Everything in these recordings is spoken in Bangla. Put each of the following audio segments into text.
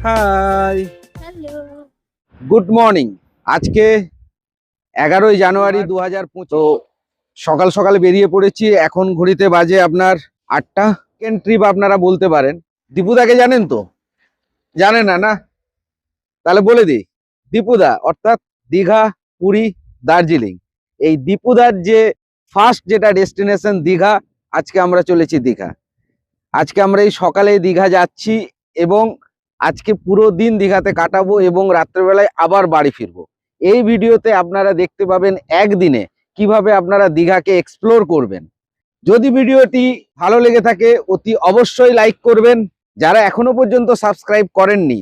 High, hello. Good morning. আজকে 11ই জানুয়ারি 2025। তো সকাল সকাল বেরিয়ে পড়েছি। এখন ঘড়িতে বাজে আপনার 8টা। সেকেন্ড ট্রিপ আপনারা বলতে পারেন। দীপুদাকে জানেন তো? জানেন না না? তাহলে বলে দিই। দীপুদা অর্থাৎ দীঘা, পুরী, দার্জিলিং, এই দীপুদার যে ফার্স্ট যেটা ডেস্টিনেশন দীঘা, আজকে আমরা চলেছি দীঘা। আজকে আমরা এই সকালে দীঘা যাচ্ছি এবং আজকে পুরো দিন দীঘাতে কাটাবো এবং রাত্রেবেলায় আবার বাড়ি ফিরবো। এই ভিডিওতে আপনারা দেখতে পাবেন একদিনে কিভাবে আপনারা দীঘাকে এক্সপ্লোর করবেন। যদি ভিডিওটি ভালো লেগে থাকে অতি অবশ্যই লাইক করবেন। যারা এখনো পর্যন্ত সাবস্ক্রাইব করেননি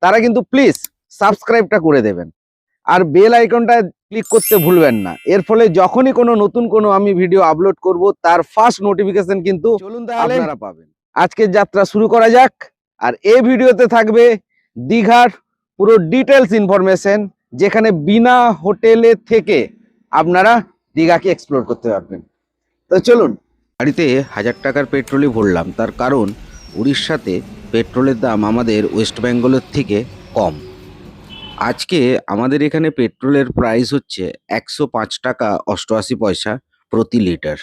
তারা কিন্তু প্লিজ সাবস্ক্রাইবটা করে দেবেন আর বেল আইকনটা ক্লিক করতে ভুলবেন না। এর ফলে যখনই কোনো নতুন কোনো আমি ভিডিও আপলোড করব তার ফার্স্ট নোটিফিকেশন কিন্তু চলুন তাহলে আপনারা পাবেন। আজকের যাত্রা শুরু করা যাক। আর এই ভিডিওতে থাকবে দীঘার পুরো ডিটেলস ইনফরমেশন, যেখানে বিনা হোটেলে থেকে আপনারা দীঘাকে এক্সপ্লোর করতে পারবেন। তো চলুন। গাড়িতে 1000 টাকার পেট্রোলই ভরলাম, তার কারণ উড়িষ্যাতে পেট্রোলের দাম আমাদের ওয়েস্ট বেঙ্গলের থেকে কম। আজকে আমাদের এখানে পেট্রোলের প্রাইস হচ্ছে 105 টাকা 88 পয়সা প্রতি লিটার।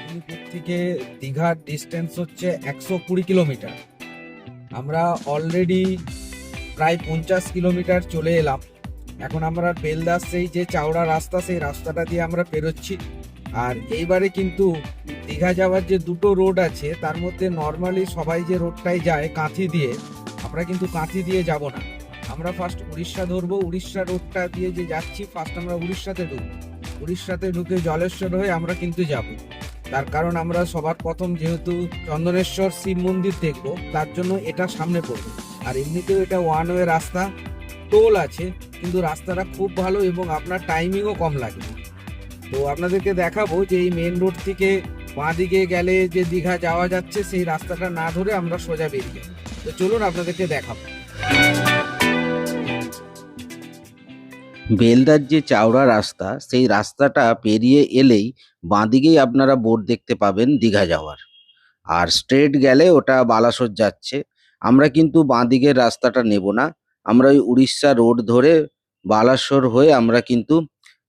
মেদিনীপুর থেকে দীঘার ডিস্টেন্স হচ্ছে 120 কিলোমিটার। আমরা অলরেডি প্রায় 50 কিলোমিটার চলে এলাম। এখন আমরা বেলদাস সেই যে চাওড়া রাস্তা, সেই রাস্তাটা দিয়ে আমরা পেরোচ্ছি। আর এইবারে কিন্তু দীঘা যাওয়ার যে দুটো রোড আছে তার মধ্যে নর্মালি সবাই যে রোডটায় যায় কাঁথি দিয়ে, আমরা কিন্তু কাঁথি দিয়ে যাব না। আমরা ফার্স্ট উড়িষ্যা ধরবো। উড়িষ্যা রোডটা দিয়ে যে যাচ্ছি, ফার্স্ট আমরা উড়িষ্যাতে ঢুকবো। উড়িষ্যাতে ঢুকে জলেশ্বর হয়ে আমরা কিন্তু যাব। তার কারণ আমরা সবার প্রথম যেহেতু চন্দনেশ্বর শিব মন্দির দেখবো, তার জন্য এটা সামনে পড়বে। আর এমনিতেও এটা ওয়ান ওয়ে রাস্তা, টোল আছে, কিন্তু রাস্তাটা খুব ভালো এবং আপনার টাইমিংও কম লাগে। তো আপনাদেরকে দেখাবো যে এই মেন রোড থেকে বাঁ দিকে গেলে যে দীঘা যাওয়া যাচ্ছে, সেই রাস্তাটা না ধরে আমরা সোজা বেরিয়ে যাবো। তো চলুন আপনাদেরকে দেখাবো। বেলদার যে চাওড়া রাস্তা, সেই রাস্তাটা পেরিয়ে এলেই বাঁদিকেই আপনারা বোর্ড দেখতে পাবেন দীঘা যাওয়ার। আর স্ট্রেট গেলে ওটা বালাসোর যাচ্ছে। আমরা কিন্তু বাঁদিকের রাস্তাটা নেব না, আমরা ওই উড়িষ্যা রোড ধরে বালাসোর হয়ে আমরা কিন্তু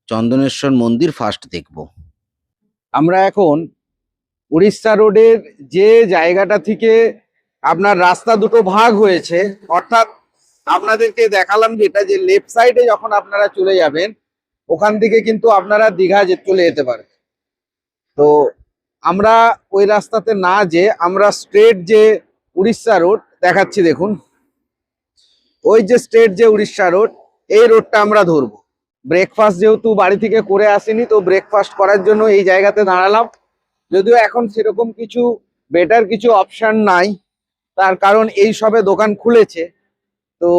চন্দনেশ্বর মন্দির ফার্স্ট দেখব। আমরা এখন উড়িষ্যা রোডের যে জায়গাটা থেকে আপনার রাস্তা দুটো ভাগ হয়েছে, অর্থাৎ আপনাদেরকে দেখালাম যেটা যে লেফট সাইডে যখন আপনারা চলে যাবেন ওখান থেকে কিন্তু আপনারা দীঘা চলে যেতে পারেন। তো আমরা ওই রাস্তাতে না যে আমরা স্ট্রেট যে উড়িষ্যা রোড দেখাচ্ছি, দেখুন ওই যে স্ট্রেট যে উড়িষ্যা রোড, এই রোডটা আমরা ধরবো। ব্রেকফাস্ট যেহেতু বাড়ি থেকে করে আসিনি, তো ব্রেকফাস্ট করার জন্য এই জায়গাতে দাঁড়ালাম। যদিও এখন সেরকম কিছু বেটার কিছু অপশন নাই, তার কারণ এই সবে দোকান খুলেছে। তো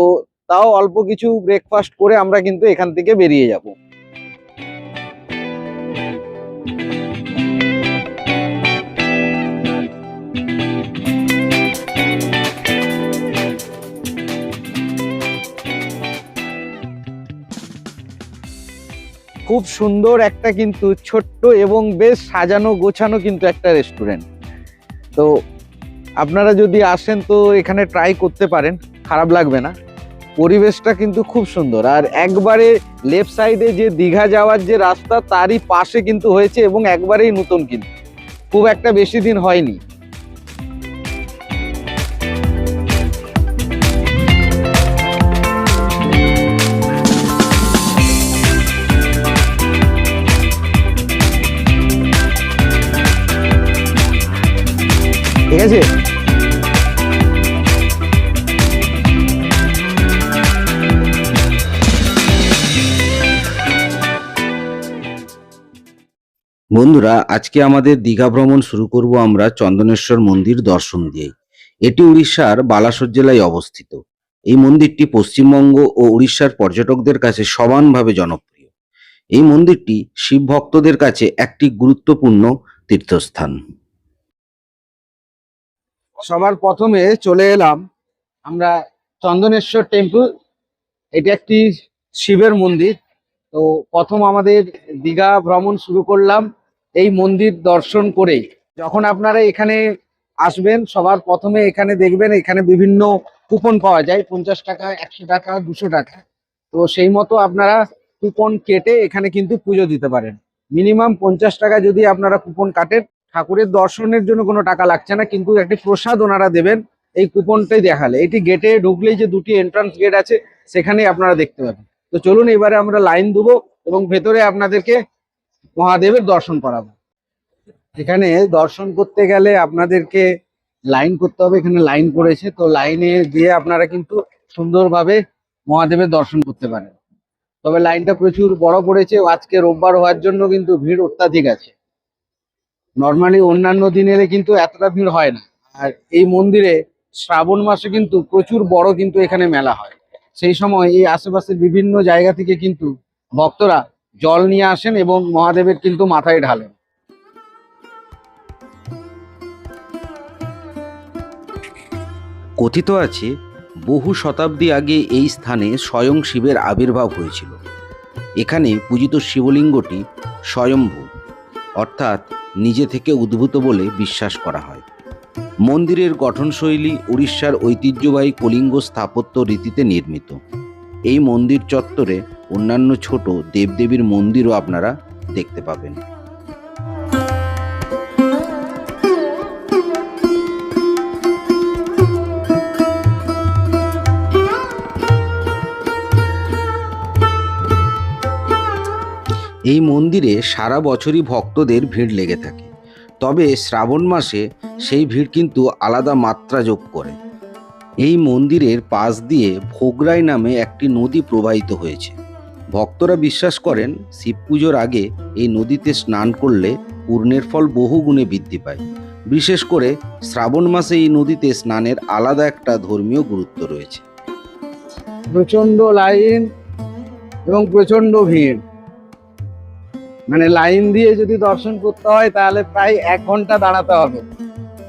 তাও অল্প কিছু ব্রেকফাস্ট করে আমরা কিন্তু এখান থেকে বেরিয়ে যাব। খুব সুন্দর একটা কিন্তু ছোট্ট এবং বেশ সাজানো গোছানো কিন্তু একটা রেস্টুরেন্ট। তো আপনারা যদি আসেন তো এখানে ট্রাই করতে পারেন, খারাপ লাগবে না। পরিবেশটা কিন্তু খুব সুন্দর। আর একবারে লেফট সাইডে যে দীঘা যাওয়ার যে রাস্তা তারই পাশে কিন্তু হয়েছে এবং একবারেই নতুন, কিন্তু খুব একটা বেশি দিন হয়নি। ঠিক আছে, বন্ধুরা আজকে আমাদের দীঘা ভ্রমণ শুরু করব আমরা চন্দনেশ্বর মন্দির দর্শন দিয়ে। এটি উড়িষ্যার বালাসোর জেলায় অবস্থিত। এই মন্দিরটি পশ্চিমবঙ্গ ও উড়িষ্যার পর্যটকদের কাছে সমানভাবে জনপ্রিয়। এই মন্দিরটি শিব ভক্তদের কাছে একটি গুরুত্বপূর্ণ তীর্থস্থান। সবার প্রথমে চলে এলাম আমরা চন্দনেশ্বর টেম্পল। এটা একটি শিবের মন্দির। তো প্রথম আমাদের দীঘা ভ্রমণ শুরু করলাম এই মন্দির দর্শন করেই। যখন আপনারা এখানে আসবেন সবার প্রথমে এখানে দেখবেন এখানে বিভিন্ন কুপন পাওয়া যায়, 50 টাকা, 100 টাকা, 200 টাকা। তো সেই মতো আপনারা কুপন কেটে এখানে কিন্তু পুজো দিতে পারেন। মিনিমাম 50 টাকা যদি আপনারা কুপন কাটেন, ঠাকুরের দর্শনের জন্য কোনো টাকা লাগছে না, কিন্তু একটি প্রসাদ ওনারা দেবেন এই কুপনটাই দেখালে। এটি গেটে ঢুকলেই যে দুটি এন্ট্রান্স গেট আছে সেখানেই আপনারা দেখতে পাবেন। তো চলুন এবারে আমরা লাইন দেবো এবং ভেতরে আপনাদেরকে মহাদেবের দর্শন করাবো। এখানে দর্শন করতে গেলে আপনাদেরকে লাইন করতে হবে, এখানে লাইন করেছে, তো লাইনে দিয়ে আপনারা কিন্তু সুন্দরভাবে মহাদেবের দর্শন করতে পারেন। তবে লাইনটা প্রচুর বড় পড়েছে, আজকে রোববার হওয়ার জন্য কিন্তু ভিড় অত্যাধিক আছে। নর্মালি অন্যান্য দিন এলে কিন্তু এতটা ভিড় হয় না। আর এই মন্দিরে শ্রাবণ মাসে কিন্তু প্রচুর বড় কিন্তু এখানে মেলা হয়। সেই সময় এই আশেপাশের বিভিন্ন জায়গা থেকে কিন্তু ভক্তরা জল নিয়ে আসেন এবং মহাদেবের কিন্তু মাথায় ঢালেন। কথিত আছে বহু শতাব্দী আগে এই স্থানে স্বয়ং শিবের আবির্ভাব হয়েছিল। এখানে পূজিত শিবলিঙ্গটি স্বয়ম্ভু, অর্থাৎ নিজে থেকে উদ্ভূত বলে বিশ্বাস করা হয়। মন্দিরের গঠনশৈলী উড়িষ্যার ঐতিহ্যবাহী কলিঙ্গ স্থাপত্য রীতিতে নির্মিত। এই মন্দির চত্বরে অন্যান্য ছোট দেবদেবীর মন্দিরও আপনারা দেখতে পাবেন। এই মন্দিরে সারা বছরই ভক্তদের ভিড় লেগে থাকে, তবে শ্রাবণ মাসে সেই ভিড় কিন্তু আলাদা মাত্রা যোগ করে। এই মন্দিরের পাশ দিয়ে ভোগরাই নামে একটি নদী প্রবাহিত হয়েছে। ভক্তরা বিশ্বাস করেন শিব পুজোর আগে এই নদীতে স্নান করলে পুণ্যের ফল বহু গুণে বৃদ্ধি পায়। বিশেষ করে শ্রাবণ মাসে এই নদীতে স্নানের আলাদা একটা ধর্মীয় গুরুত্ব রয়েছে। প্রচন্ড লাইন এবং প্রচন্ড ভিড়, মানে লাইন দিয়ে যদি দর্শন করতে হয় তাহলে প্রায় 1 ঘন্টা দাঁড়াতে হবে।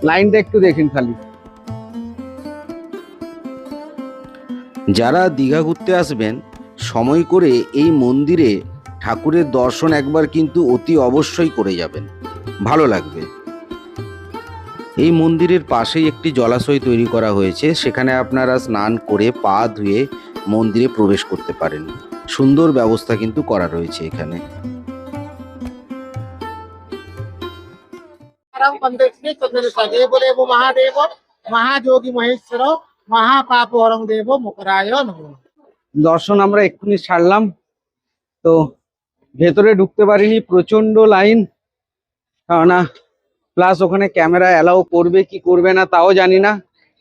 লাইনটা একটু দেখেন খালি। যারা দীঘা ঘুরতে আসবেন সময় করে এই মন্দিরে ঠাকুরের দর্শন একবার কিন্তু অতি অবশ্যই করে যাবেন, ভালো লাগবে। এই মন্দিরের পাশেই একটি জলাশয় তৈরি করা হয়েছে, সেখানে আপনারা স্নান করে পা ধুয়ে মন্দিরে প্রবেশ করতে পারেন। সুন্দর ব্যবস্থা কিন্তু করা রয়েছে এখানে। দেব মহাদেব মহাযোগী মহেশ্বর মহাপাপ হরং দেব মুখরায় নমঃ। দর্শন আমরা এক্ষুনি ছাড়লাম, তো ভেতরে ঢুকতে পারিনি, প্রচন্ড লাইন। কেননা প্লাস ওখানে ক্যামেরা অ্যালাউ করবে কি করবে না তাও জানি না,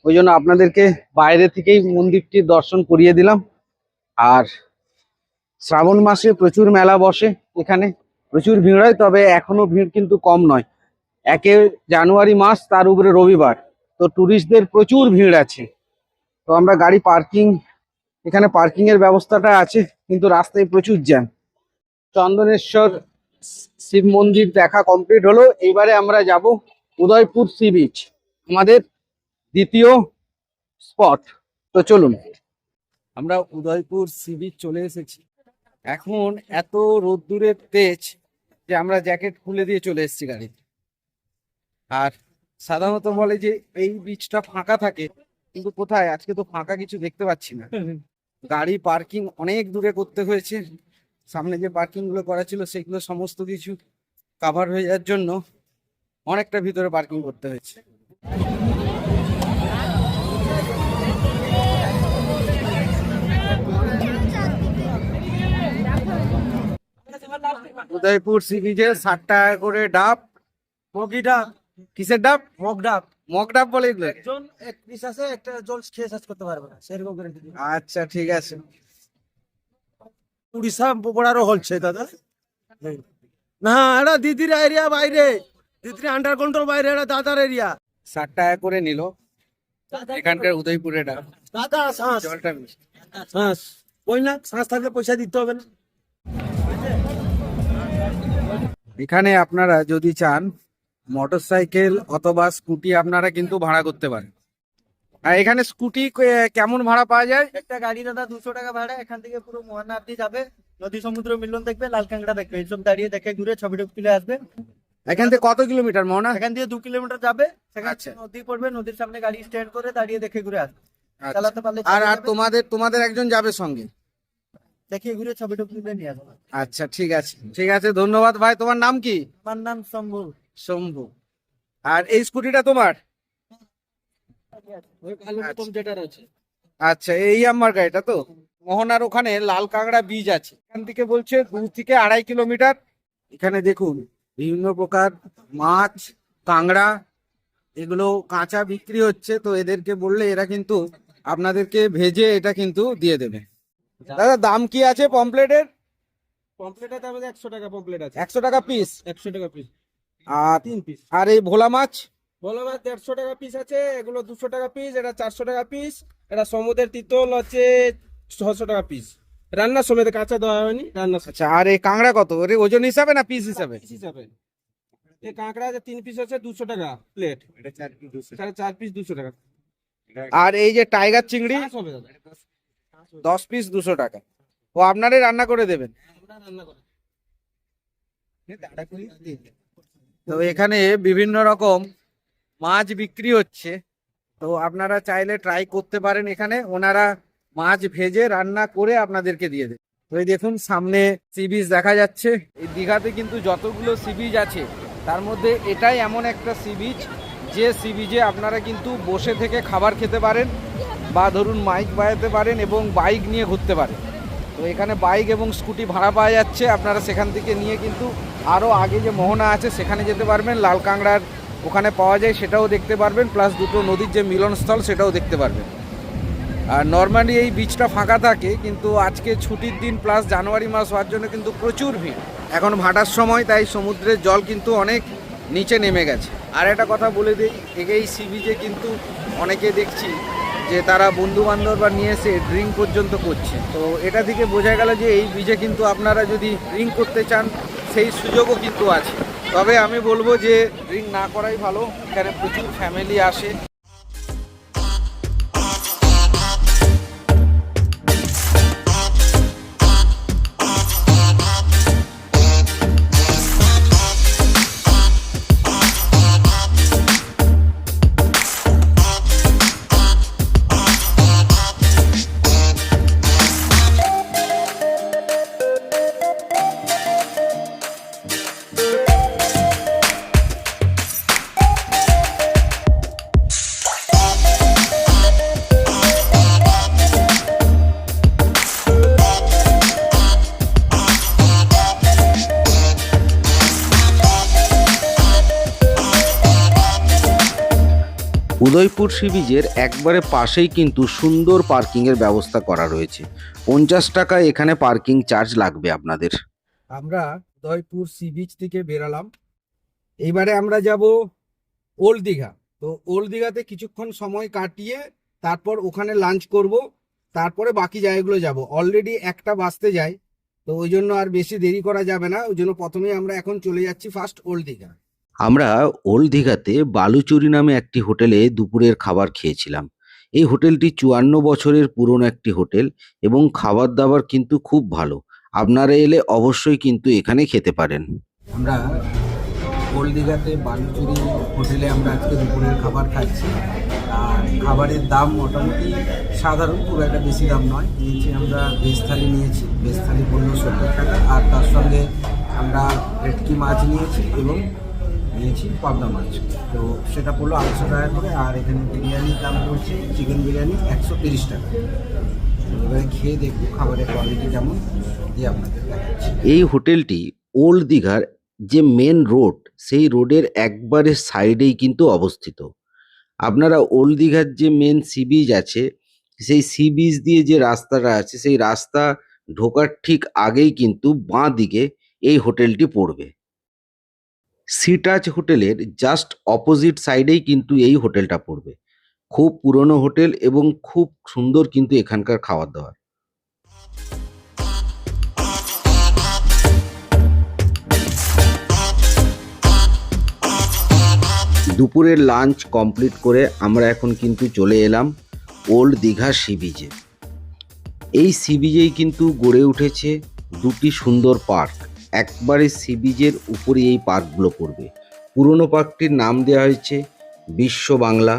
ওই জন্য আপনাদেরকে বাইরে থেকেই মন্দিরটির দর্শন করিয়ে দিলাম। আর শ্রাবণ মাসে প্রচুর মেলা বসে, এখানে প্রচুর ভিড় হয়, তবে এখনো ভিড় কিন্তু কম নয়। 1 জানুয়ারি মাস, তার উপরে রবিবার, তো টুরিস্টদের প্রচুর ভিড় আছে। তো আমরা গাড়ি পার্কিং, এখানে পার্কিং এর ব্যবস্থাটা আছে, কিন্তু রাস্তায় প্রচুর জ্যাম। চন্দনেশ্বর শিব মন্দির দেখা কমপ্লিট হলো, এইবারে আমরা যাব উদয়পুর সি বিচ, আমাদের দ্বিতীয় স্পট। তো চলুন, আমরা উদয়পুর সি বিচ চলে এসেছি। এখন এত রোদ্দুরের তেজ যে আমরা জ্যাকেট খুলে দিয়ে চলে এসেছি গাড়িতে। আর সাধারণত বলে যে এই বিচটা ফাঁকা থাকে, কিন্তু কোথায়, আজকে তো ফাঁকা কিছু দেখতে পাচ্ছি না। গাড়ি পার্কিং অনেক দূরে করতে হয়েছে, সামনে যে পার্কিং গুলো করা ছিল সেগুলো সমস্ত কিছু কাভার হয়ে যাওয়ার জন্য অনেকটা ভিতরে পার্কিং করতে হয়েছে। উদয়পুর সি বিচে 60 টাকা করে ডাব। মগি ডাব, কিসের ডাব? মগ ডাব। মগ ডাব বলে এগুলো? একজন এক পিস আছে, একটা জল খেয়ে শেষ করতে পারবে না, সেরকম গ্যারান্টি দিই। আচ্ছা ঠিক আছে। উড়িষ্যা বর্ডারও হচ্ছে দাদা না, এটা দিদির এরিয়া বাইরে, দিদির আন্ডার কন্ট্রোল বাইরে, এটা দাদার এরিয়া। 60 টাকা করে নিল এখানকার উদয়পুরে ডাব। দাদা শ্বাস, জলটা মিষ্টি। শ্বাস ওই না, শ্বাস থাকলে পয়সা দিতে হবে না। এখানে আপনারা যদি চান মোটরসাইকেল অথবা স্কুটি আপনারা কিন্তু ভাড়া করতে পারেন। আর এখানে স্কুটি কেমন ভাড়া পাওয়া যায়? একটা গাড়ি দাদা 200 টাকা ভাড়া, এখান থেকে পুরো মোহনা অব্দি যাবে, নদী সমুদ্র মিলন দেখবে, লাল কাঁকড়া দেখবে, এইসব দাঁড়িয়ে দেখে ঘুরে ছবি টবি তুলে আসবে। এখান থেকে কত কিলোমিটার মোহনা? এখান দিয়ে 2 কিলোমিটার যাবে, সেখানে আচ্ছা। নদী পড়বে, নদীর সামনে গাড়ি স্ট্যান্ড করে দাঁড়িয়ে দেখে ঘুরে আসবে। আচ্ছা। চালাতে পারলে আর চালিয়ে আর যাবে, তোমাদের একজন যাবে সঙ্গে? দেখে ঘুরে ছবি টবি তুলে নিয়ে আসবে। আচ্ছা, ঠিক আছে, ঠিক আছে, ধন্যবাদ ভাই। তোমার নাম কি? আমার নাম শম্ভু। শম্ভু। আর এই স্কুটিটা তোমার? ওই কালো বোতাম যেটা রয়েছে। আচ্ছা, এই আমার গাড়িটা তো। মোহনার ওখানে লাল কাঁকড়া বীজ আছে, এখান থেকে বলছে 2 থেকে 2.5 কিলোমিটার। এখানে দেখুন বিভিন্ন প্রকার মাছ, কাঁকড়া, এগুলো কাঁচা বিক্রি হচ্ছে। তো এদেরকে বললে এরা কিন্তু আপনাদেরকে ভেজে এটা কিন্তু দিয়ে দেবে। দাদা, দাম কি আছে পমপ্লেটের? পমপ্লেটের দাম 100 টাকা পমপ্লেট আছে। 100 টাকা পিস? 100 টাকা পিস। আর 3 পিস। আর এই ভোলা মাছ? বলো না, 150 টাকা পিস আছে, এগুলো 200 টাকা পিস, এটা 400 টাকা পিস, এটা সমুদ্রের তিতল হচ্ছে 600 টাকা পিস। রান্নার সময় তো কাঁচা দেওয়া হয়নি, রান্নার আচ্ছা, আর এই কাঁকড়া কত? ওর ওজন হিসাবে না পিস হিসাবে? পিস হিসাবে। এই কাঁকড়া যে 3 পিস আছে 200 টাকা প্লেট, এটা 4 পিস 200, 4 পিস 200 টাকা। আর এই যে টাইগার চিংড়ি কাঁচ হবে দাদা, 10 পিস 200 টাকা। ও আপনারাই রান্না করে দেবেন? আমরা রান্না করি। তো এখানে বিভিন্ন রকম মাছ বিক্রি হচ্ছে, তো আপনারা চাইলে ট্রাই করতে পারেন। এখানে ওনারা মাছ ভেজে রান্না করে আপনাদেরকে দিয়ে দেবে। তো এই দেখুন সামনে সি বিচ দেখা যাচ্ছে। এই দীঘাতে কিন্তু যতগুলো সি বিচ আছে তার মধ্যে এটাই এমন একটা সি বিচ, যে সি বিচে আপনারা কিন্তু বসে থেকে খাবার খেতে পারেন, বা ধরুন মাইক বাজাতে পারেন এবং বাইক নিয়ে ঘুরতে পারেন। তো এখানে বাইক এবং স্কুটি ভাড়া পাওয়া যাচ্ছে, আপনারা সেখান থেকে নিয়ে কিন্তু আরও আগে যে মোহনা আছে সেখানে যেতে পারবেন। লাল কাঁকড়ার ওখানে পাওয়া যায়, সেটাও দেখতে পারবেন, প্লাস দুটো নদীর যে মিলনস্থল সেটাও দেখতে পারবেন। আর নর্মালি এই বিচটা ফাঁকা থাকে, কিন্তু আজকে ছুটির দিন প্লাস জানুয়ারি মাস হওয়ার জন্য কিন্তু প্রচুর ভিড়। এখন ভাটার সময়, তাই সমুদ্রের জল কিন্তু অনেক নিচে নেমে গেছে। আর একটা কথা বলে দিই, এই সি বিচে কিন্তু অনেকে দেখছি যে তারা বন্ধু বান্ধবরা নিয়ে এসে ড্রিঙ্ক পর্যন্ত করছে। তো এটা থেকে বোঝা গেল যে এই বিচে কিন্তু আপনারা যদি ড্রিঙ্ক করতে চান সেই সুযোগও কিন্তু আছে। তবে আমি বলবো যে ড্রিঙ্ক না করাই ভালো, এখানে প্রচুর ফ্যামিলি আসে। উদয়পুর সি বিচের একবারে পাশেই কিন্তু সুন্দর পার্কিংয়ের ব্যবস্থা করা রয়েছে। 50 টাকা এখানে পার্কিং চার্জ লাগবে আপনাদের। আমরা উদয়পুর সি বিচ থেকে বেরালাম, এইবারে আমরা যাব ওল্ড দীঘা। তো ওল্ড দীঘাতে কিছুক্ষণ সময় কাটিয়ে তারপর ওখানে লাঞ্চ করব, তারপরে বাকি জায়গাগুলো যাব। অলরেডি 1টা বাজতে যায়, তো ওই জন্য আর বেশি দেরি করা যাবে না। ওই জন্য প্রথমেই আমরা এখন চলে যাচ্ছি ফার্স্ট ওল্ড দীঘা। আমরা ওল্ড দীঘাতে বালুচুরি নামে একটি হোটেলে দুপুরের খাবার খেয়েছিলাম। এই হোটেলটি 54 বছরের পুরনো একটি হোটেল এবং খাবার দাবার কিন্তু খুব ভালো। আপনারা এলে অবশ্যই কিন্তু এখানে খেতে পারেন। আমরা ওল্ড দীঘাতে বালুচুরি হোটেলে আমরা আজকে দুপুরের খাবার খাচ্ছি। আর খাবারের দাম মোটামুটি সাধারণ, খুব একটা বেশি দাম নয়। নিয়েছি আমরা ভেজ থালি নিয়েছি, ভেজ থালি পড়লো 70 টাকা। আর তার সঙ্গে আমরা ভেটকি মাছ নিয়েছি এবং নিয়েছি পাবদা মাছ, তো সেটা পড়লো 250 টাকা করে। আর এখানে বিরিয়ানির দাম পড়ছে, চিকেন বিরিয়ানি 130 টাকা। এবারে খেয়ে দেখবো খাবারের কোয়ালিটি কেমন, দিয়ে আপনাদের দেখাচ্ছি। এই হোটেলটি ওল্ড দীঘার যে মেন রোড, সেই রোডের একবারে সাইডেই কিন্তু অবস্থিত। আপনারা ওল্ড দীঘার যে মেন সি বিচ আছে, সেই সি বিচ দিয়ে যে রাস্তাটা আছে, সেই রাস্তা ঢোকার ঠিক আগেই কিন্তু বাঁ দিকে এই হোটেলটি পড়বে। সি টাচ হোটেলের জাস্ট অপোজিট সাইডেই কিন্তু এই হোটেলটা পড়বে। খুব পুরনো হোটেল এবং খুব সুন্দর কিন্তু এখানকার খাবার দাবার। দুপুরের লাঞ্চ কমপ্লিট করে আমরা এখন কিন্তু চলে এলাম ওল্ড দীঘা সি বিচে। এই সি বিচেই কিন্তু গড়ে উঠেছে দুটি সুন্দর পার্ক, একবারে সি বিচের উপরে এই পার্কগুলো পড়বে। পুরনো পার্কটির নাম দেওয়া হয়েছে বিশ্ব বাংলা,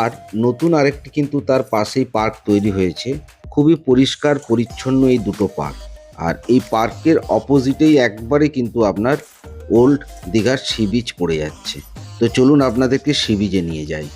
আর নতুন আরেকটি কিন্তু তার পাশেই পার্ক তৈরি হয়েছে। খুবই পরিষ্কার পরিচ্ছন্ন এই দুটো পার্ক, আর এই পার্কের অপোজিটেই একবারে কিন্তু আপনার ওল্ড দীঘার সি বিচ পড়ে যাচ্ছে। তো চলুন আপনাদেরকে সি বিচে নিয়ে যাই।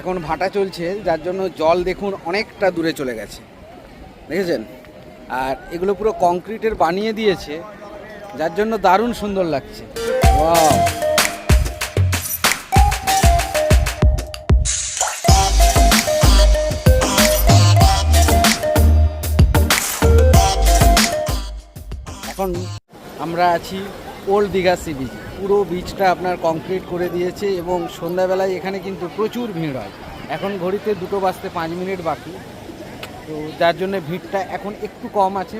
এখন ভাটা চলছে, যার জন্য জল দেখুন অনেকটা দূরে চলে গেছে, দেখেছেন? আর এগুলো পুরো কংক্রিটের বানিয়ে দিয়েছে, যার জন্য দারুণ সুন্দর লাগছে। ওয়াও! এখন আমরা আছি ওল্ড দীঘা সি বিচ। পুরো বিচটা আপনার কংক্রিট করে দিয়েছে এবং সন্ধ্যাবেলায় এখানে কিন্তু প্রচুর ভিড় হয়। এখন ঘড়িতে 2:05 বাকি, তো যার জন্য ভিড়টা এখন একটু কম আছে।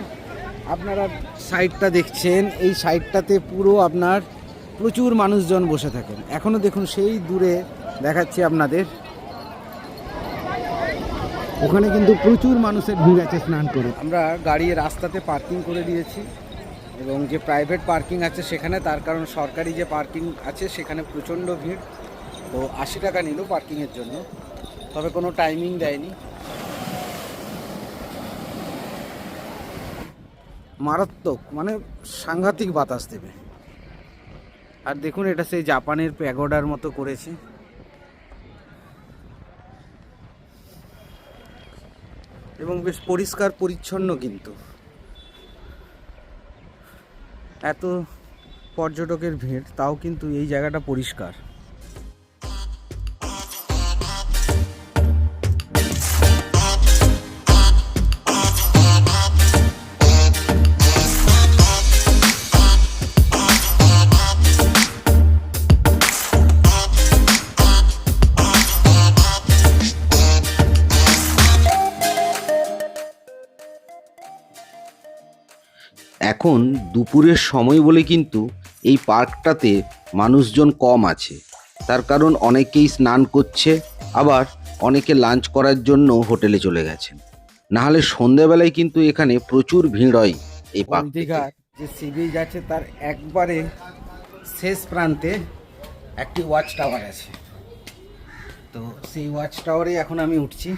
আপনারা সাইডটা দেখছেন, এই সাইডটাতে পুরো আপনার প্রচুর মানুষজন বসে থাকেন। এখনও দেখুন সেই দূরে দেখাচ্ছি আপনাদের, ওখানে কিন্তু প্রচুর মানুষের ভিড় আছে স্নান করে। আমরা গাড়ি রাস্তাতে পার্কিং করে দিয়েছি, এবং যে প্রাইভেট পার্কিং আছে সেখানে, তার কারণ সরকারি যে পার্কিং আছে সেখানে প্রচণ্ড ভিড়। তো 80 টাকা নিল পার্কিংয়ের জন্য, তবে কোনো টাইমিং দেয়নি। মারাত্মক, মানে সাংঘাতিক বাতাস দেবে। আর দেখুন, এটা সেই জাপানের প্যাগোডার মতো করেছে। এবং বেশ পরিষ্কার পরিচ্ছন্ন, কিন্তু এত পর্যটকের ভিড় তাও কিন্তু এই জায়গাটা পরিষ্কার। এখন দুপুরের সময় বলে কিন্তু এই পার্কটাতে মানুষজন কম আছে, তার কারণ অনেকেই স্নান করছে, আবার অনেকে লাঞ্চ করার জন্য হোটেলে চলে গেছেন। নাহলে সন্ধেবেলায় কিন্তু এখানে প্রচুর ভিড় হয় এই পার্ক। দীঘার যে সি বিচ আছে তার একবারে শেষ প্রান্তে একটি ওয়াচ টাওয়ার আছে, তো সেই ওয়াচ টাওয়ারে এখন আমি উঠছি।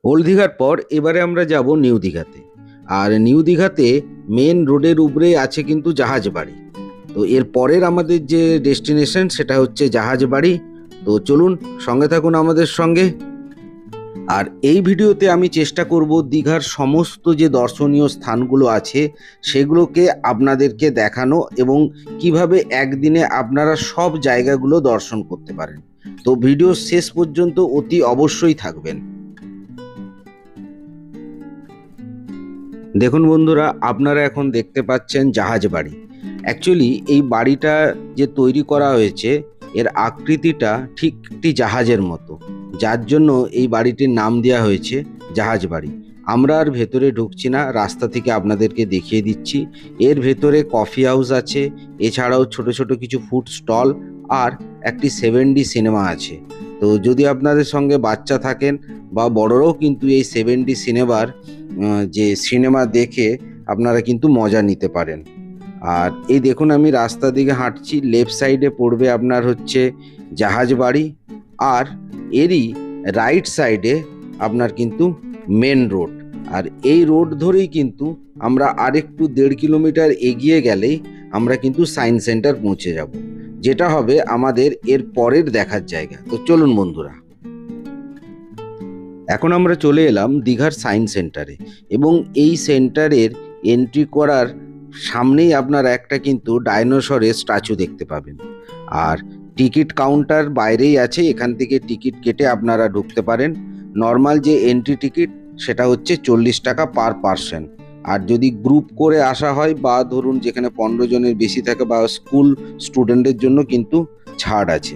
ওল্ড দীঘার পর এবারে আমরা যাব নিউ দীঘাতে। আর নিউ দীঘাতে মেন রোডের উপরে আছে কিন্তু জাহাজ বাড়ি। তো এর পরের আমাদের যে ডেস্টিনেশন সেটা হচ্ছে জাহাজ বাড়ি। তো চলুন সঙ্গে থাকুন আমাদের সঙ্গে। আর এই ভিডিওতে আমি চেষ্টা করব দীঘার সমস্ত যে দর্শনীয় স্থানগুলো আছে সেগুলোকে আপনাদেরকে দেখানো, এবং কিভাবে একদিনে আপনারা সব জায়গাগুলো দর্শন করতে পারেন। তো ভিডিও শেষ পর্যন্ত অতি অবশ্যই থাকবেন। দেখুন বন্ধুরা, আপনারা এখন দেখতে পাচ্ছেন জাহাজ বাড়ি। অ্যাকচুয়ালি এই বাড়িটা যে তৈরি করা হয়েছে এর আকৃতিটা ঠিক একটি জাহাজের মতো, যার জন্য এই বাড়িটির নাম দেওয়া হয়েছে জাহাজ বাড়ি। আমরা আর ভেতরে ঢুকছি না, রাস্তা থেকে আপনাদেরকে দেখিয়ে দিচ্ছি। এর ভেতরে কফি হাউস আছে, এছাড়াও ছোট ছোট কিছু ফুড স্টল, আর একটি 7D সিনেমা আছে। তো যদি আপনাদের সঙ্গে বাচ্চা থাকেন বা বড়রাও কিন্তু এই 7D সিনেমার যে সিনেমা দেখে আপনারা কিন্তু মজা নিতে পারেন। আর এই দেখুন, আমি রাস্তা দিকে হাঁটছি, লেফট সাইডে পড়বে আপনার হচ্ছে জাহাজ বাড়ি, আর এরই রাইট সাইডে আপনার কিন্তু মেন রোড। আর এই রোড ধরেই কিন্তু আমরা আরেকটু 1.5 কিলোমিটার এগিয়ে গেলেই আমরা কিন্তু সায়েন্স সেন্টার পৌঁছে যাব। যেটা হবে আমাদের এর পরের দেখার জায়গা। তো চলুন বন্ধুরা, এখন আমরা চলে এলাম দীঘার সায়েন্স সেন্টারে, এবং এই সেন্টারের এন্ট্রি করার সামনেই আপনারা একটা কিন্তু ডাইনোসরের স্ট্যাচু দেখতে পাবেন। আর টিকিট কাউন্টার বাইরেই আছে, এখান থেকে টিকিট কেটে আপনারা ঢুকতে পারেন। নর্মাল যে এন্ট্রি টিকিট সেটা হচ্ছে 40 টাকা পার পার্সন। আর যদি গ্রুপ করে আসা হয় বা ধরুন যেখানে 15 জনের বেশি থাকে বা স্কুল স্টুডেন্টের জন্য কিন্তু ছাড় আছে।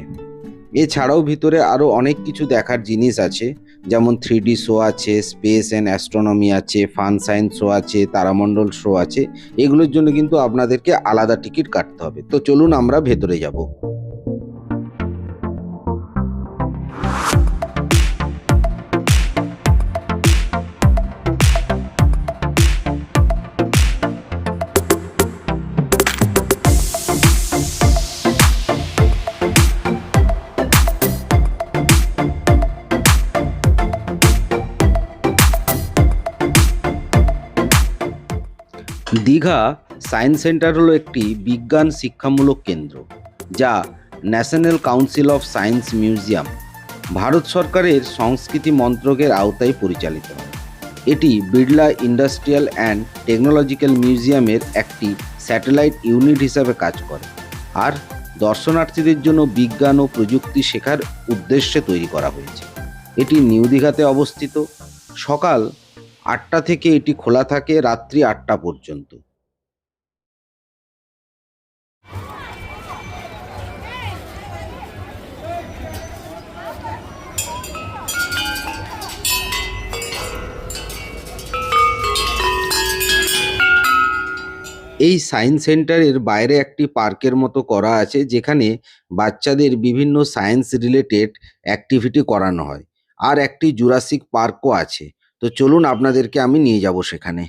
এছাড়াও ভিতরে আরও অনেক কিছু দেখার জিনিস আছে, যেমন 3D শো আছে, স্পেস অ্যান্ড অ্যাস্ট্রোনমি আছে, ফান সায়েন্স শো আছে, তারামণ্ডল শো আছে। এগুলোর জন্য কিন্তু আপনাদেরকে আলাদা টিকিট কাটতে হবে। তো চলুন আমরা ভেতরে যাব। দীঘা সায়েন্স সেন্টার হলো একটি বিজ্ঞান শিক্ষামূলক কেন্দ্র, যা national council of science museum, Bharat সরকারের সংস্কৃতি মন্ত্রকের আওতায় পরিচালিত হয়। এটি বিড়লা ইন্ডাস্ট্রিয়াল অ্যান্ড টেকনোলজিক্যাল মিউজিয়ামের একটি স্যাটেলাইট ইউনিট হিসাবে কাজ করে, আর দর্শনার্থীদের জন্য বিজ্ঞান ও প্রযুক্তি শেখার উদ্দেশ্যে তৈরি করা হয়েছে। এটি নিউ দীঘাতে অবস্থিত। সকাল 8টা থেকে এটি খোলা থাকে রাত্রি 8টা পর্যন্ত। এই সায়েন্স সেন্টারের বাইরে একটি পার্কের মতো করা আছে, যেখানে বাচ্চাদের বিভিন্ন সায়েন্স রিলেটেড অ্যাক্টিভিটি করানো হয়। আর একটি জুরাসিক পার্কও আছে। তো চলুন আপনাদেরকে আমি নিয়ে যাব সেখানে।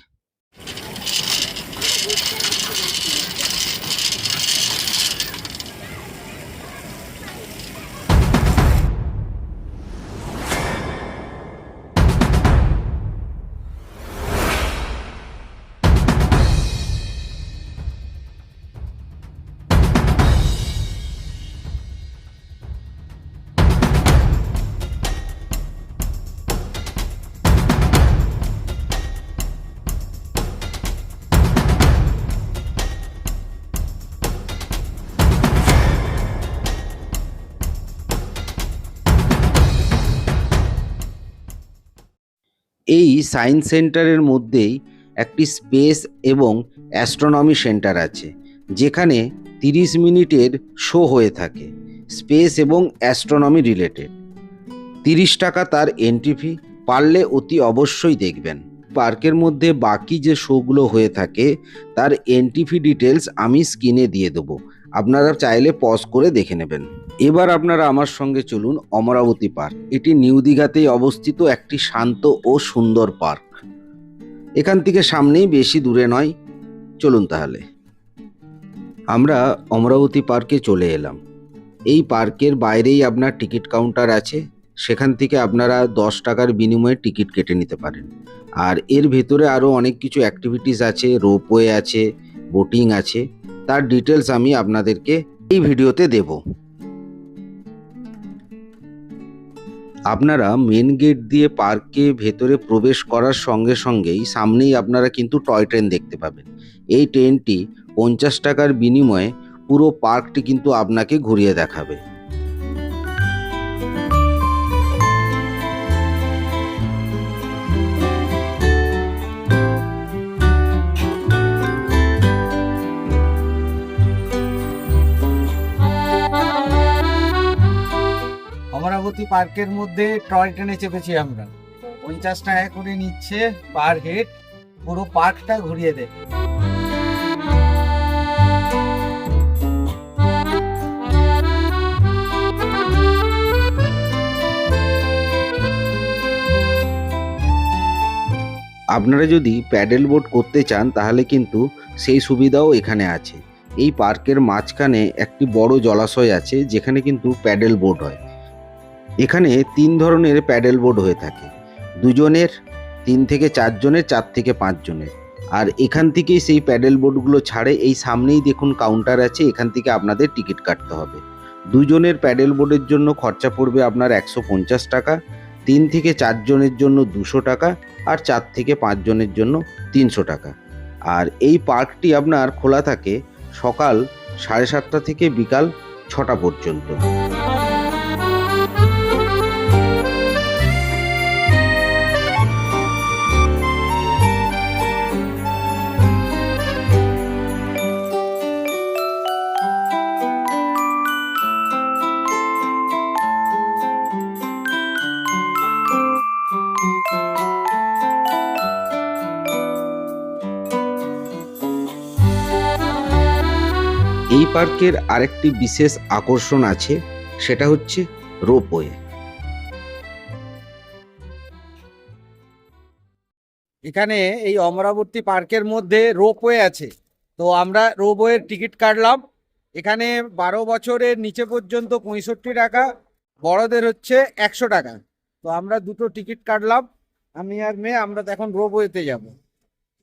এই সায়েন্স সেন্টারের মধ্যেই একটি স্পেস এবং অ্যাস্ট্রোনমি সেন্টার আছে, যেখানে 30 মিনিটের শো হয়ে থাকে স্পেস এবং অ্যাস্ট্রোনমি রিলেটেড। 30 টাকা তার এন্ট্রি ফি, পারলে অতি অবশ্যই দেখবেন। পার্কের মধ্যে বাকি যে শোগুলো হয়ে থাকে তার এন্ট্রি ফি ডিটেলস আমি স্ক্রিনে দিয়ে দেবো, আপনারা চাইলে পজ করে দেখে নেবেন। এবার আপনারা আমার সঙ্গে চলুন অমরাবতী পার্ক। এটি নিউ দীঘাতেই অবস্থিত একটি শান্ত ও সুন্দর পার্ক। এখান থেকে সামনেই, বেশি দূরে নয়। চলুন তাহলে আমরা অমরাবতী পার্কে চলে এলাম। এই পার্কের বাইরেই আপনার টিকিট কাউন্টার আছে, সেখান থেকে আপনারা 10 টাকার বিনিময়ে টিকিট কেটে নিতে পারেন। আর এর ভেতরে আরও অনেক কিছু অ্যাক্টিভিটিস আছে, রোপওয়ে আছে, বোটিং আছে। তার ডিটেলস আমি আপনাদেরকে এই ভিডিওতে দেব। আপনারা মেন গেট দিয়ে পার্কে ভেতরে প্রবেশ করার সঙ্গে সঙ্গেই সামনেই আপনারা কিন্তু টয় ট্রেন দেখতে পাবেন। এই ট্রেনটি 50 টাকার বিনিময়ে পুরো পার্কটি কিন্তু আপনাকে ঘুরিয়ে দেখাবে। অমরাবতী পার্কের মধ্যে টয় ট্রেনে চেপেছি আমরা। 50 টাকা করে নিচ্ছে পার হেড, পুরো পার্কটা ঘুরিয়ে দেয়। আপনারা যদি প্যাডেল বোট করতে চান তাহলে কিন্তু সেই সুবিধাও এখানে আছে। এই পার্কের মাঝখানে একটি বড় জলাশয় আছে, যেখানে কিন্তু প্যাডেল বোট হয়। এখানে 3 ধরনের প্যাডেল বোট হয়ে থাকে, 2 জনের, 3 থেকে 4 জনের, 4 থেকে 5 জনের। আর এখান থেকেই সেই প্যাডেল বোটগুলো ছাড়ে। এই সামনেই দেখুন কাউন্টার আছে, এখান থেকে আপনাদের টিকিট কাটতে হবে। দুজনের প্যাডেল বোটের জন্য খরচা পড়বে আপনার 150 টাকা, 3 থেকে 4 জনের জন্য 200 টাকা, আর 4 থেকে 5 জনের জন্য 300 টাকা। আর এই পার্কটি আপনার খোলা থাকে সকাল 7:30 থেকে বিকাল 6টা পর্যন্ত। এই পার্কের আরেকটি বিশেষ আকর্ষণ আছে, সেটা হচ্ছে রোপওয়ে। এখানে এই অমরাবতী পার্কের মধ্যে রোপওয়ে আছে, তো আমরা রোপওয়ের টিকিট কাটলাম। এখানে 12 বছরের নিচে পর্যন্ত 65 টাকা, বড়দের হচ্ছে 100 টাকা। তো আমরা দুটো টিকিট কাটলাম, আমি আর মেয়ে। আমরা তো এখন রোপওয়েতে যাব,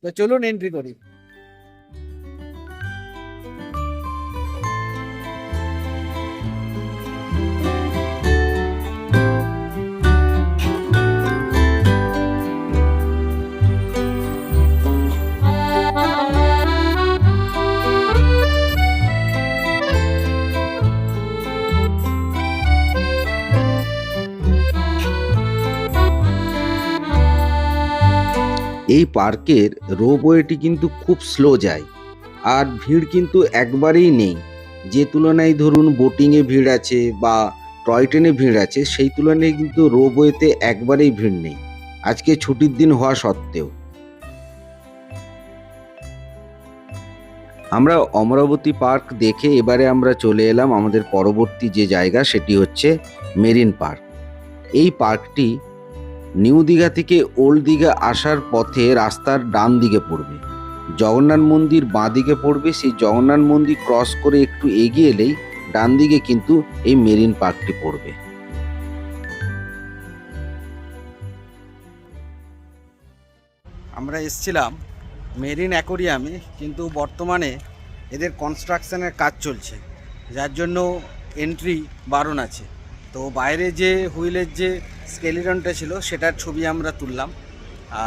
তো চলুন এন্ট্রি করি। এই পার্কের রোপওয়েটি কিন্তু খুব স্লো যায়, আর ভিড় কিন্তু একবারেই নেই। যে তুলনায় ধরুন বোটিংয়ে ভিড় আছে বা টয় ট্রেনে ভিড় আছে, সেই তুলনায় কিন্তু রোপওয়েতে একবারেই ভিড় নেই, আজকে ছুটির দিন হওয়া সত্ত্বেও। আমরা অমরাবতী পার্ক দেখে এবারে আমরা চলে এলাম আমাদের পরবর্তী যে জায়গা, সেটি হচ্ছে মেরিন পার্ক। এই পার্কটি নিউ দীঘা থেকে ওল্ড দীঘা আসার পথে রাস্তার ডান দিকে পড়বে, জগন্নাথ মন্দির বাঁ দিকে পড়বে। সেই জগন্নাথ মন্দির ক্রস করে একটু এগিয়ে এলেই ডান দিকে কিন্তু এই মেরিন পার্কটি পড়বে। আমরা এসেছিলাম মেরিন অ্যাকোরিয়ামে, কিন্তু বর্তমানে এদের কনস্ট্রাকশনের কাজ চলছে, যার জন্য এন্ট্রি বারণ আছে। তো বাইরে যে হুইলের যে স্কেলিটনটা ছিল সেটার ছবি আমরা তুললাম।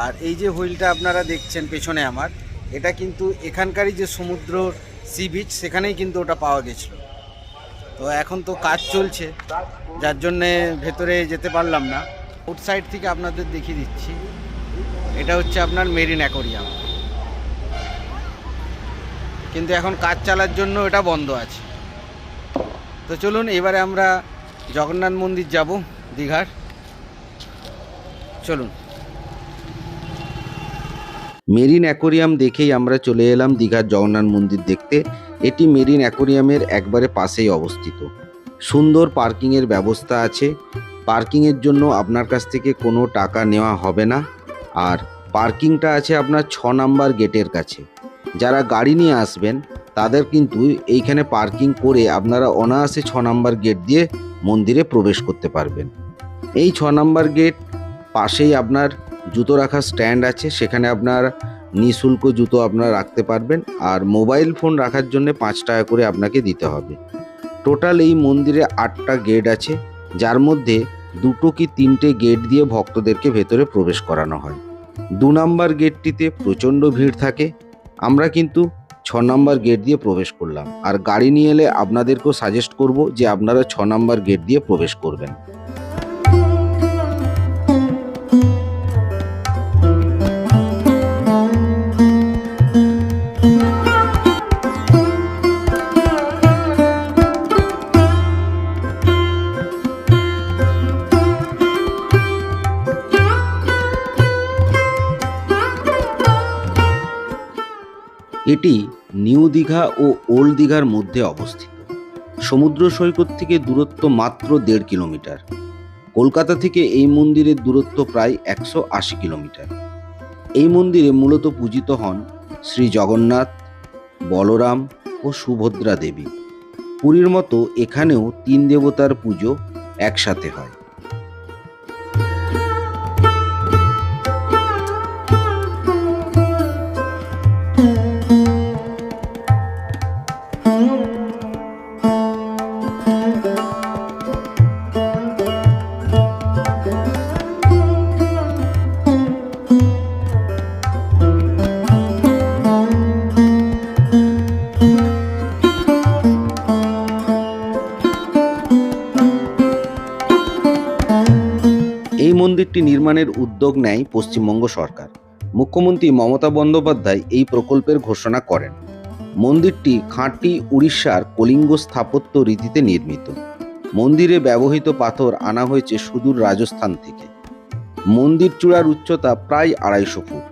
আর এই যে হুইলটা আপনারা দেখছেন পেছনে আমার, এটা কিন্তু এখানকারই যে সমুদ্র সি বিচ, সেখানেই কিন্তু ওটা পাওয়া গেছিলো। তো এখন তো কাজ চলছে, যার জন্যে ভেতরে যেতে পারলাম না। আউটসাইড থেকে আপনাদের দেখিয়ে দিচ্ছি, এটা হচ্ছে আপনার মেরিন অ্যাকোরিয়াম, কিন্তু এখন কাজ চালার জন্য এটা বন্ধ আছে। তো চলুন এবারে আমরা জগন্নাথ মন্দির যাব দীঘার, চলুন। মেরিন অ্যাকোরিয়াম দেখেই আমরা চলে এলাম দীঘার জগন্নাথ মন্দির দেখতে। এটি মেরিন অ্যাকোরিয়ামের একবারে পাশেই অবস্থিত। সুন্দর পার্কিংয়ের ব্যবস্থা আছে, পার্কিংয়ের জন্য আপনার কাছ থেকে কোনো টাকা নেওয়া হবে না। আর পার্কিংটা আছে আপনার 6 নাম্বার গেটের কাছে। যারা গাড়ি নিয়ে আসবেন তাদের কিন্তু এইখানে পার্কিং করে আপনারা অনায়াসে 6 নাম্বার গেট দিয়ে মন্দিরে প্রবেশ করতে পারবেন। এই 6 নাম্বার গেট পাশেই আপনার জুতো রাখার স্ট্যান্ড আছে, সেখানে আপনার নিঃশুল্ক জুতো আপনারা রাখতে পারবেন। আর মোবাইল ফোন রাখার জন্য 5 টাকা করে আপনাকে দিতে হবে। টোটাল এই মন্দিরে 8টা গেট আছে, যার মধ্যে 2 কি 3টে গেট দিয়ে ভক্তদেরকে ভেতরে প্রবেশ করানো হয়। 2 নাম্বার গেটটিতে প্রচণ্ড ভিড় থাকে। আমরা কিন্তু 6 নাম্বার গেট দিয়ে প্রবেশ করলাম। আর গাড়ি নিয়ে এলে আপনাদেরকেও সাজেস্ট করব যে আপনারা 6 নাম্বার গেট দিয়ে প্রবেশ করবেন। এটি নিউ দীঘা ও ওল্ড দীঘার মধ্যে অবস্থিত। সমুদ্র সৈকত থেকে দূরত্ব মাত্র 1.5 কিলোমিটার। কলকাতা থেকে এই মন্দিরের দূরত্ব প্রায় 180 কিলোমিটার। এই মন্দিরে মূলত পূজিত হন শ্রী জগন্নাথ, বলরাম ও সুভদ্রা দেবী। পুরীর মতো এখানেও 3 দেবতার পুজো একসাথে হয়। এই মন্দিরটি নির্মাণের উদ্যোগ নেয় পশ্চিমবঙ্গ সরকার। মুখ্যমন্ত্রী মমতা বন্দ্যোপাধ্যায় এই প্রকল্পের ঘোষণা করেন। মন্দিরটি খাঁটি উড়িষ্যার কলিঙ্গ স্থাপত্য রীতিতে নির্মিত। মন্দিরে ব্যবহৃত পাথর আনা হয়েছে সুদূর রাজস্থান থেকে। মন্দির চূড়ার উচ্চতা প্রায় 250 ফুট।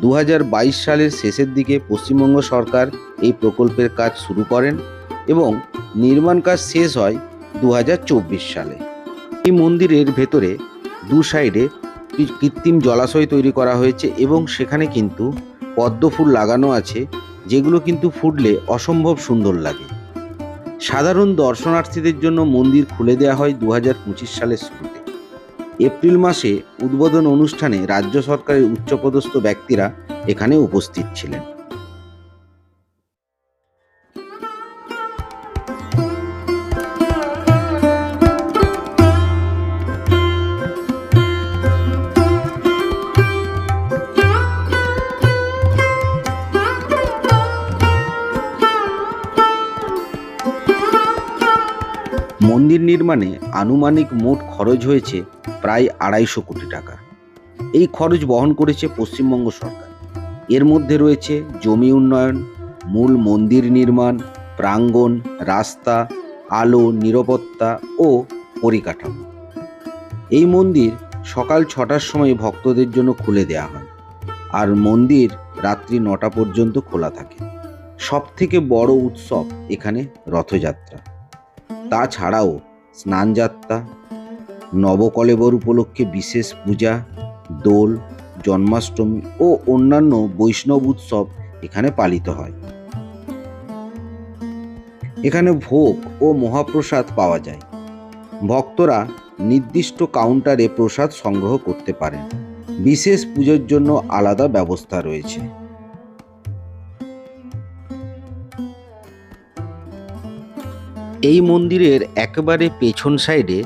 2022 সালের শেষের দিকে পশ্চিমবঙ্গ সরকার এই প্রকল্পের কাজ শুরু করেন এবং নির্মাণ কাজ শেষ হয় 2024 সালে। এই মন্দিরের ভেতরে দু সাইডে কৃত্রিম জলাশয় তৈরি করা হয়েছে এবং সেখানে কিন্তু পদ্ম ফুল লাগানো আছে, যেগুলো কিন্তু ফুটলে অসম্ভব সুন্দর লাগে। সাধারণ দর্শনার্থীদের জন্য মন্দির খুলে দেওয়া হয় 2025 সালের শুরুতে। এপ্রিল মাসে উদ্বোধন অনুষ্ঠানে রাজ্য সরকারের উচ্চপদস্থ ব্যক্তিরা এখানে উপস্থিত ছিলেন। মন্দির নির্মাণে আনুমানিক মোট খরচ হয়েছে প্রায় 250 কোটি টাকা। এই খরচ বহন করেছে পশ্চিমবঙ্গ সরকার। এর মধ্যে রয়েছে জমি উন্নয়ন, মূল মন্দির নির্মাণ, প্রাঙ্গণ, রাস্তা, আলো, নিরাপত্তা ও পরিকাঠামো। এই মন্দির সকাল 6টার সময় ভক্তদের জন্য খুলে দেওয়া হয় আর মন্দির রাত্রি 9টা পর্যন্ত খোলা থাকে। সবথেকে বড় উৎসব এখানে রথযাত্রা। তাছাড়াও স্নানযাত্রা, নবকলেবর উপলক্ষে বিশেষ পূজা, দোল, জন্মাষ্টমী ও অন্যান্য বৈষ্ণব উৎসব এখানে পালিত হয়। এখানে ভোগ ও মহাপ্রসাদ পাওয়া যায়। ভক্তরা নির্দিষ্ট কাউন্টারে প্রসাদ সংগ্রহ করতে পারেন। বিশেষ পুজোর জন্য আলাদা ব্যবস্থা রয়েছে। এই মন্দিরের একেবারে পেছন সাইডে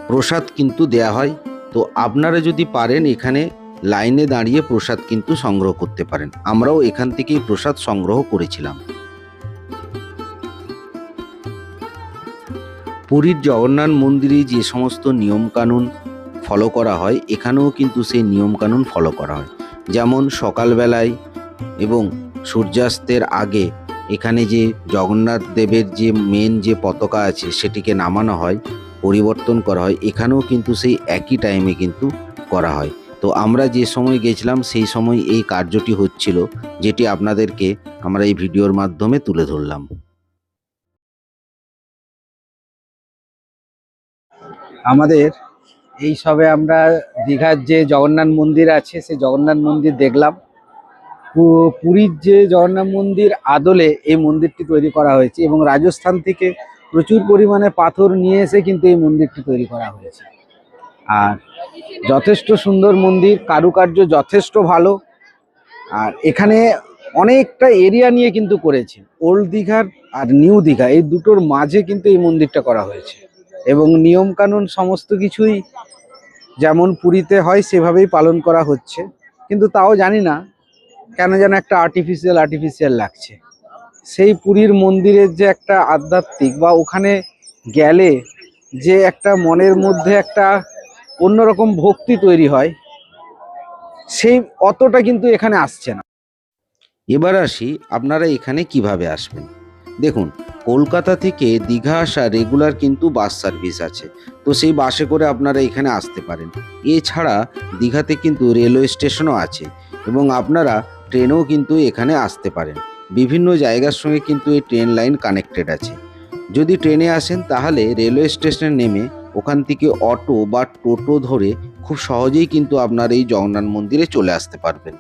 প্রসাদ কিন্তু দেয়া হয়। তো আপনারা যদি পারেন এখানে লাইনে দাঁড়িয়ে প্রসাদ কিন্তু সংগ্রহ করতে পারেন। আমরাও এখান থেকেই প্রসাদ সংগ্রহ করেছিলাম। পুরীর জগন্নাথ মন্দিরে যে সমস্ত নিয়মকানুন ফলো করা হয়, এখানেও কিন্তু সেই নিয়মকানুন ফলো করা হয়। যেমন সকালবেলায় এবং সূর্যাস্তের আগে এখানে যে জগন্নাথ দেবের যে মেন যে পতাকা আছে সেটিকে নামানো হয়, পরিবর্তন করা হয়। এখানেও কিন্তু সেই একই টাইমে কিন্তু করা হয়। তো আমরা যে সময় গেছিলাম সেই সময় এই কার্যটি হচ্ছিল, যেটি আপনাদেরকে আমরা এই ভিডিওর মাধ্যমে তুলে ধরলাম। আমাদের এই সবে আমরা দীঘার যে জগন্নাথ মন্দির আছে সেই জগন্নাথ মন্দির দেখলাম। পুরীর যে জগন্নাথ মন্দির আদলে এই মন্দিরটি তৈরি করা হয়েছে এবং রাজস্থান থেকে প্রচুর পরিমাণে পাথর নিয়ে এসে কিন্তু এই মন্দিরটি তৈরি করা হয়েছে। আর যথেষ্ট সুন্দর মন্দির, কারুকার্য যথেষ্ট ভালো। আর এখানে অনেকটা এরিয়া নিয়ে কিন্তু করেছে। ওল্ড দীঘার আর নিউ দীঘা এই দুটোর মাঝে কিন্তু এই মন্দিরটা করা হয়েছে এবং নিয়মকানুন সমস্ত কিছুই যেমন পুরীতে হয় সেভাবেই পালন করা হচ্ছে। কিন্তু তাও জানি না কেন যেন একটা আর্টিফিশিয়াল লাগছে। সেই পুরীর মন্দিরের যে একটা আধ্যাত্মিক বা ওখানে গেলে যে একটা মনের মধ্যে একটা অন্যরকম ভক্তি তৈরি হয়, সেই অতটা কিন্তু এখানে আসছে না। এবার আসি আপনারা এখানে কিভাবে আসবেন। দেখুন, কলকাতা থেকে দীঘা আসা রেগুলার কিন্তু বাস সার্ভিস আছে। তো সেই বাসে করে আপনারা এখানে আসতে পারেন। এছাড়া দীঘাতে কিন্তু রেলওয়ে স্টেশনও আছে এবং আপনারা ট্রেনেও কিন্তু এখানে আসতে পারেন। বিভিন্ন জায়গার সঙ্গে কিন্তু এই ট্রেন লাইন কানেক্টেড আছে। যদি ট্রেনে আসেন তাহলে রেলওয়ে স্টেশনে নেমে ওখান থেকে অটো বা টোটো ধরে খুব সহজেই কিন্তু আপনারা এই জগন্নাথ মন্দিরে চলে আসতে পারবেন।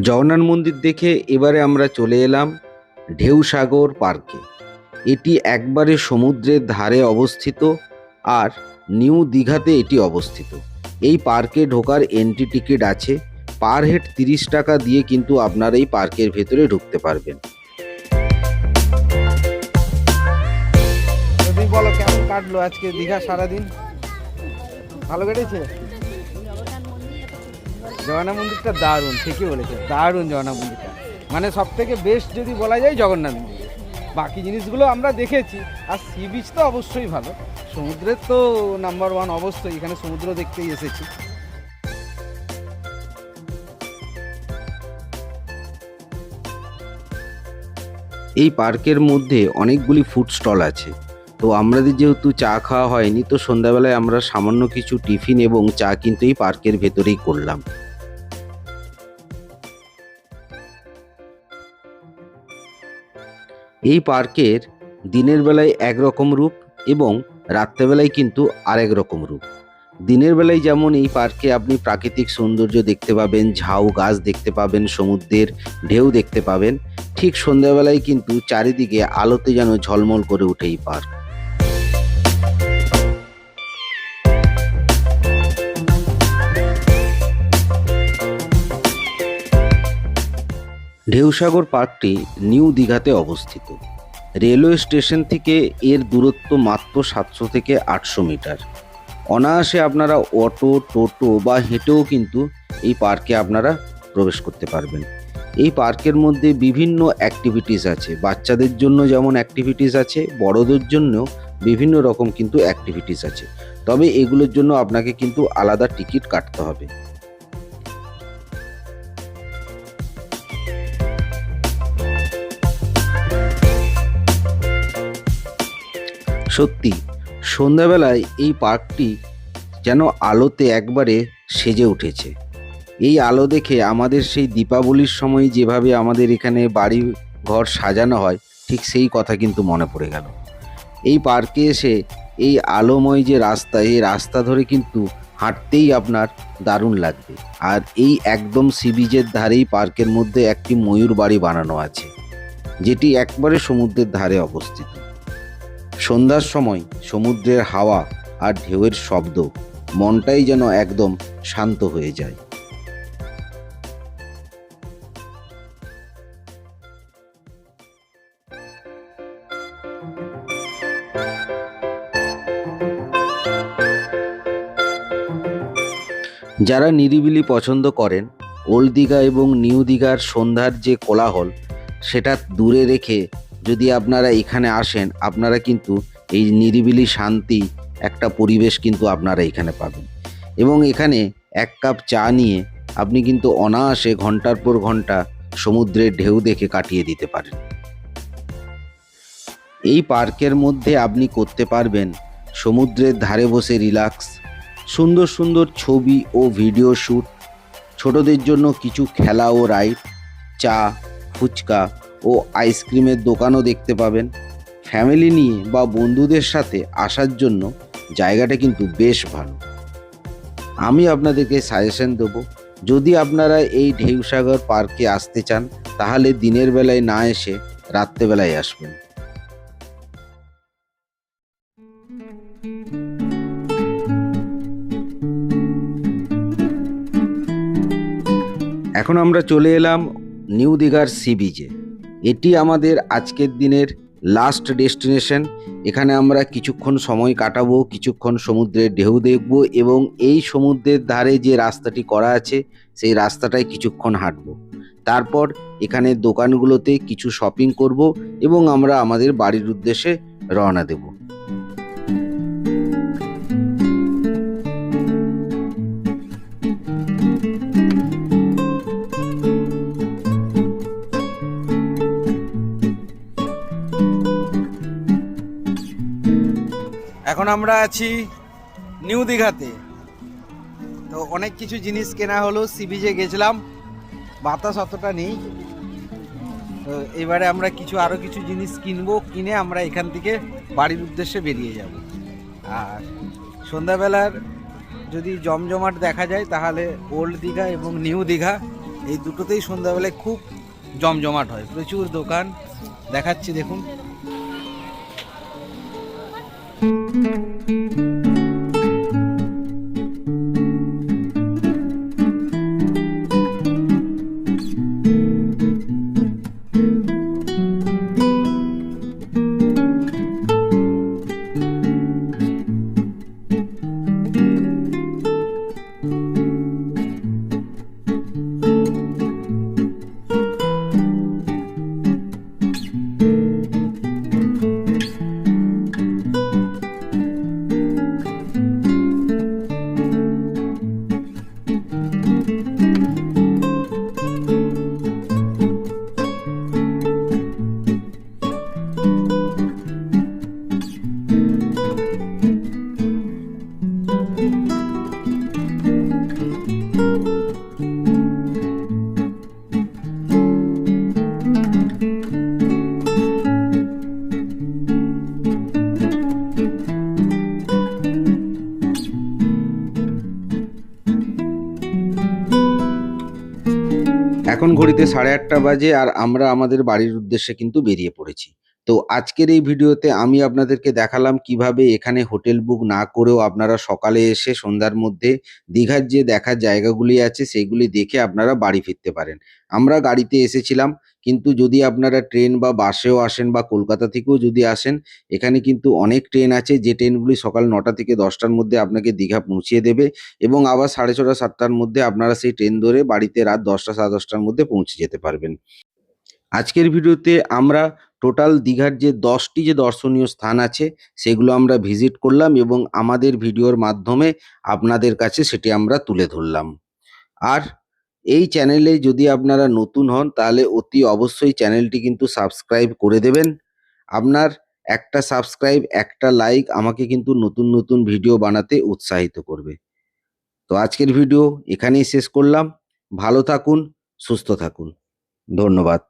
জগন্নাথ মন্দির দেখে এবারে আমরা চলে এলাম ঢেউসাগর পার্কে। এটি একবারে সমুদ্রের ধারে অবস্থিত আর নিউ দীঘাতে এটি অবস্থিত। এই পার্কে ঢোকার এন্ট্রি টিকিট আছে পার হেড 30 টাকা দিয়ে কিন্তু আপনারা এই পার্কের ভেতরে ঢুকতে পারবেন। তুমি বলো কেমন কাটলো আজকে দীঘা সারাদিন? ভালো কেটেছে? জগন্নাথ মন্দিরটা দারুণ, ঠিকই বলেছে, দারুণ জগন্নাথ মন্দিরটা, মানে সব থেকে বেস্ট যদি বলা যায় জগন্নাথ মন্দির। বাকি জিনিসগুলো আমরা দেখেছি, আর সি বিচ তো অবশ্যই ভালো, সমুদ্রের তো নাম্বার ওয়ান অবশ্যই, এখানে সমুদ্র দেখতেই এসেছি। এই পার্কের মধ্যে অনেকগুলি ফুড স্টল আছে। তো আমাদের যেহেতু চা খাওয়া হয়নি, তো সন্ধ্যাবেলায় আমরা সামান্য কিছু টিফিন এবং চা কিন্তু এই পার্কের ভেতরেই করলাম। এই পার্কের দিনের বেলায় একরকম রূপ এবং রাত্রেবেলায় কিন্তু আরেক রকম রূপ। দিনের বেলায় যেমন এই পার্কে আপনি প্রাকৃতিক সৌন্দর্য দেখতে পাবেন, ঝাউ গাছ দেখতে পাবেন, সমুদ্রের ঢেউ দেখতে পাবেন, ঠিক সন্ধ্যাবেলায় কিন্তু চারিদিকে আলোতে যেন ঝলমল করে ওঠে এই পার্ক। ঢেউসাগর পার্কটি নিউ দীঘাতে অবস্থিত। রেলওয়ে স্টেশন থেকে এর দূরত্ব মাত্র 700 থেকে 800 মিটার। অনায়াসে আপনারা অটো, টোটো বা হেঁটেও কিন্তু এই পার্কে আপনারা প্রবেশ করতে পারবেন। এই পার্কের মধ্যে বিভিন্ন অ্যাক্টিভিটিস আছে, বাচ্চাদের জন্য যেমন অ্যাক্টিভিটিস আছে, বড়দের জন্য বিভিন্ন রকম কিন্তু অ্যাক্টিভিটিস আছে। তবে এগুলোর জন্য আপনাকে কিন্তু আলাদা টিকিট কাটতে হবে। সত্যি সন্ধ্যাবেলায় এই পার্কটি যেন আলোতে একবারে সেজে উঠেছে। এই আলো দেখে আমাদের সেই দীপাবলির সময় যেভাবে আমাদের এখানে বাড়ি ঘর সাজানো হয়, ঠিক সেই কথা কিন্তু মনে পড়ে গেল। এই পার্কে এসে এই আলোময় যে রাস্তা, এই রাস্তা ধরে কিন্তু হাঁটতেই আপনার দারুণ লাগবে। আর এই একদম সি বিচের ধারেই পার্কের মধ্যে একটি ময়ূর বাড়ি বানানো আছে, যেটি একবারে সমুদ্রের ধারে অবস্থিত। সন্ধ্যার সময় সমুদ্রের হাওয়া আর ঢেউয়ের শব্দ মনটাই যেন একদম শান্ত হয়ে যায়। যারা নিরিবিলি পছন্দ করেন, ওল্ড দীঘা এবং নিউ দীঘার সন্ধ্যার যে কোলাহল সেটা দূরে রেখে যদি আপনারা এখানে আসেন, আপনারা কিন্তু এই নিরিবিলি শান্তি একটা পরিবেশ কিন্তু আপনারা এখানে পাবেন। এবং এখানে এক কাপ চা নিয়ে আপনি কিন্তু অনায়াসে ঘন্টার পর ঘন্টা সমুদ্রের ঢেউ দেখে কাটিয়ে দিতে পারেন। এই পার্কের মধ্যে আপনি করতে পারবেন সমুদ্রের ধারে বসে রিল্যাক্স, সুন্দর সুন্দর ছবি ও ভিডিও শ্যুট, ছোটদের জন্য কিছু খেলা ও রাইড, চা, ফুচকা ও আইসক্রিমের দোকানও দেখতে পাবেন। ফ্যামিলি নিয়ে বা বন্ধুদের সাথে আসার জন্য জায়গাটা কিন্তু বেশ ভালো। আমি আপনাদেরকে সাজেশন দেবো, যদি আপনারা এই ঢেউসাগর পার্কে আসতে চান, তাহলে দিনের বেলায় না এসে রাত্রেবেলায় আসবেন। এখন আমরা চলে এলাম নিউ দীঘার সি বিচে। এটি আমাদের আজকের দিনের লাস্ট ডেস্টিনেশন। এখানে আমরা কিছুক্ষণ সময় কাটাবো, কিছুক্ষণ সমুদ্রের ঢেউ দেখব এবং এই সমুদ্রের ধারে যে রাস্তাটি করা আছে সেই রাস্তাটায় কিছুক্ষণ হাঁটবো। তারপর এখানে দোকানগুলোতে কিছু শপিং করব এবং আমরা আমাদের বাড়ির উদ্দেশ্যে রওনা দেব। এখন আমরা আছি নিউ দীঘাতে। তো অনেক কিছু জিনিস কেনা হলো, সি বিচে গেছিলাম, বাতাস অতটা নেই। তো এবারে আমরা আরও কিছু জিনিস কিনবো, কিনে আমরা এখান থেকে বাড়ির উদ্দেশ্যে বেরিয়ে যাব। আর সন্ধ্যাবেলার যদি জমজমাট দেখা যায়, তাহলে ওল্ড দীঘা এবং নিউ দীঘা এই দুটোতেই সন্ধ্যাবেলায় খুব জমজমাট হয়, প্রচুর দোকান দেখাচ্ছি দেখুন। ঘড়িতে 8:30 বাজে আর আমরা আমাদের বাড়ির উদ্দেশ্যে কিন্তু বেরিয়ে পড়েছি। তো আজকের এই ভিডিওতে আমি আপনাদেরকে দেখালাম কিভাবে এখানে হোটেল বুক না করেও আপনারা সকালে এসে সন্ধ্যার মধ্যে দীঘার যে দেখার জায়গাগুলি আছে সেগুলি দেখে আপনারা বাড়ি ফিরতে পারেন। আমরা গাড়িতে এসেছিলাম, কিন্তু যদি আপনারা ট্রেন বা বাসেও আসেন বা কলকাতা থেকেও যদি আসেন, এখানে কিন্তু অনেক ট্রেন আছে যে ট্রেনগুলি সকাল 9টা থেকে 10টার মধ্যে আপনাকে দীঘা পৌঁছিয়ে দেবে এবং আবার 6:30 7টার মধ্যে আপনারা সেই ট্রেন ধরে বাড়িতে রাত 10টা 10:30টার মধ্যে পৌঁছে যেতে পারবেন। আজকের ভিডিওতে আমরা টোটাল দীঘার যে 10টি যে দর্শনীয় স্থান আছে সেগুলো আমরা ভিজিট করলাম এবং আমাদের ভিডিওর মাধ্যমে আপনাদের কাছে সেটি আমরা তুলে ধরলাম। আর এই চ্যানেলে যদি আপনারা নতুন হন তাহলে অতি অবশ্যই চ্যানেলটি কিন্তু সাবস্ক্রাইব করে দেবেন। আপনার একটা সাবস্ক্রাইব, একটা লাইক আমাকে কিন্তু নতুন নতুন ভিডিও বানাতে উৎসাহিত করবে। তো আজকের ভিডিও এখানেই শেষ করলাম। ভালো থাকুন, সুস্থ থাকুন। ধন্যবাদ।